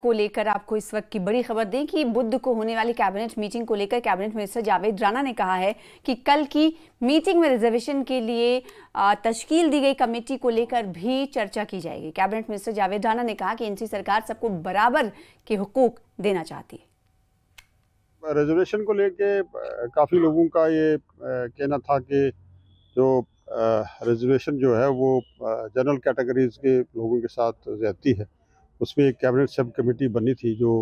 को लेकर आपको इस वक्त की बड़ी खबर दें कि बुध को होने वाली कैबिनेट मीटिंग को लेकर कैबिनेट मिनिस्टर जावेद राणा ने कहा है कि कल की मीटिंग में रिजर्वेशन के लिए तश्कील दी गई कमेटी को लेकर भी चर्चा की जाएगी। कैबिनेट मिनिस्टर जावेद राणा ने कहा कि एनसी सरकार सबको बराबर के हुकूक देना चाहती है। रिजर्वेशन को लेके काफ़ी लोगों का ये कहना था कि जो रिजर्वेशन जो है वो जनरल कैटेगरीज के लोगों के साथ ज्यादती है। उसमें एक कैबिनेट सब कमेटी बनी थी, जो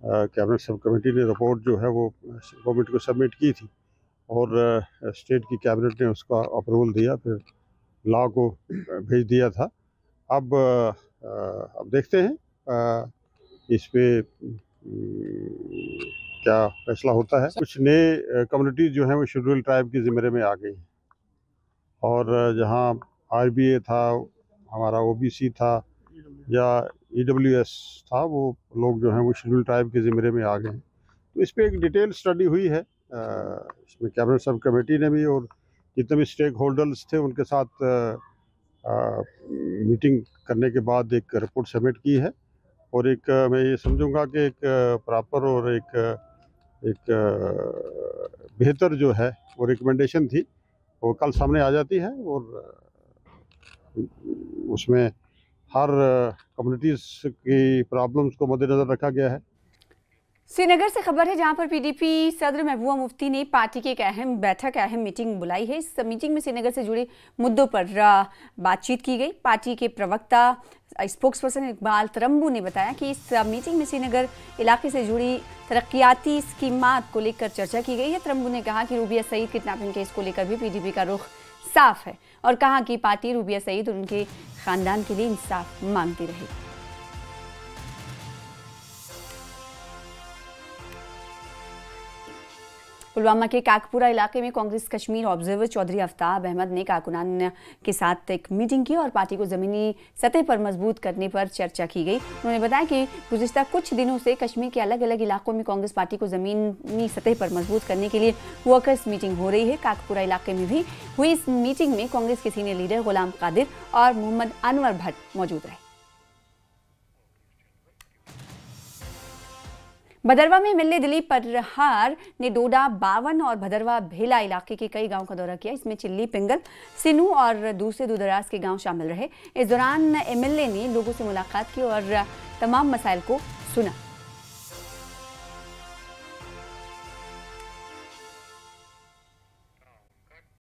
कैबिनेट सब कमेटी ने रिपोर्ट जो है वो गवर्नमेंट को सबमिट की थी और स्टेट की कैबिनेट ने उसका अप्रूवल दिया, फिर लॉ को भेज दिया था। अब देखते हैं इस पे क्या फैसला होता है। कुछ नए कम्युनिटीज़ जो हैं वो शेड्यूल ट्राइब की ज़िम्मे में आ गई हैं और जहां आरबीए था, हमारा ओबीसी था या ईडब्ल्यूएस था, वो लोग जो हैं वो शेड्यूल ट्राइब के ज़िम्मे में आ गए हैं। तो इस पर एक डिटेल स्टडी हुई है। इसमें कैबिनेट सब कमेटी ने भी और जितने भी स्टेक होल्डर्स थे उनके साथ मीटिंग करने के बाद एक रिपोर्ट सबमिट की है और एक मैं ये समझूंगा कि एक प्रॉपर और एक बेहतर जो है वो रिकमेंडेशन थी, वो कल सामने आ जाती है और उसमें हर कम्युनिटीज़ की प्रॉब्लम्स को मद्देनज़र रखा गया है। श्रीनगर से खबर है जहां पर पीडीपी सदर महबूबा मुफ्ती ने पार्टी की एक अहम मीटिंग बुलाई है। इस मीटिंग में श्रीनगर से जुड़े मुद्दों पर बातचीत की गई। पार्टी के प्रवक्ता स्पोक्स पर्सन इकबाल तरम्बू ने बताया कि इस मीटिंग में श्रीनगर इलाके से जुड़ी तरक्याती स्कीमात को लेकर चर्चा की गई है। तरम्बू ने कहा कि रूबिया सईद किडनैपिंग केस को लेकर भी पीडीपी का रुख साफ है और कहा कि पार्टी रूबिया सईद और उनके खानदान के लिए इंसाफ मांगती रहेगी। पुलवामा के काकपुरा इलाके में कांग्रेस कश्मीर ऑब्जर्वर चौधरी आफ्ताब अहमद ने कारकुनान के साथ एक मीटिंग की और पार्टी को ज़मीनी सतह पर मजबूत करने पर चर्चा की गई। उन्होंने बताया कि गुज़िश्ता कुछ दिनों से कश्मीर के अलग अलग इलाकों में कांग्रेस पार्टी को ज़मीनी सतह पर मजबूत करने के लिए वर्कर्स मीटिंग हो रही है। काकपुरा इलाके में भी हुई इस मीटिंग में कांग्रेस के सीनियर लीडर गुलाम कादिर और मोहम्मद अनवर भट्ट मौजूद रहे। भदरवा में एमएलए दिलीप परहार ने डोडा, बावन और भदरवा भेला इलाके के कई गांव का दौरा किया। इसमें चिल्ली, पिंगल, सिनू और दूसरे दूरदराज के गांव शामिल रहे। इस दौरान एमएलए ने लोगों से मुलाकात की और तमाम मसाइल को सुना।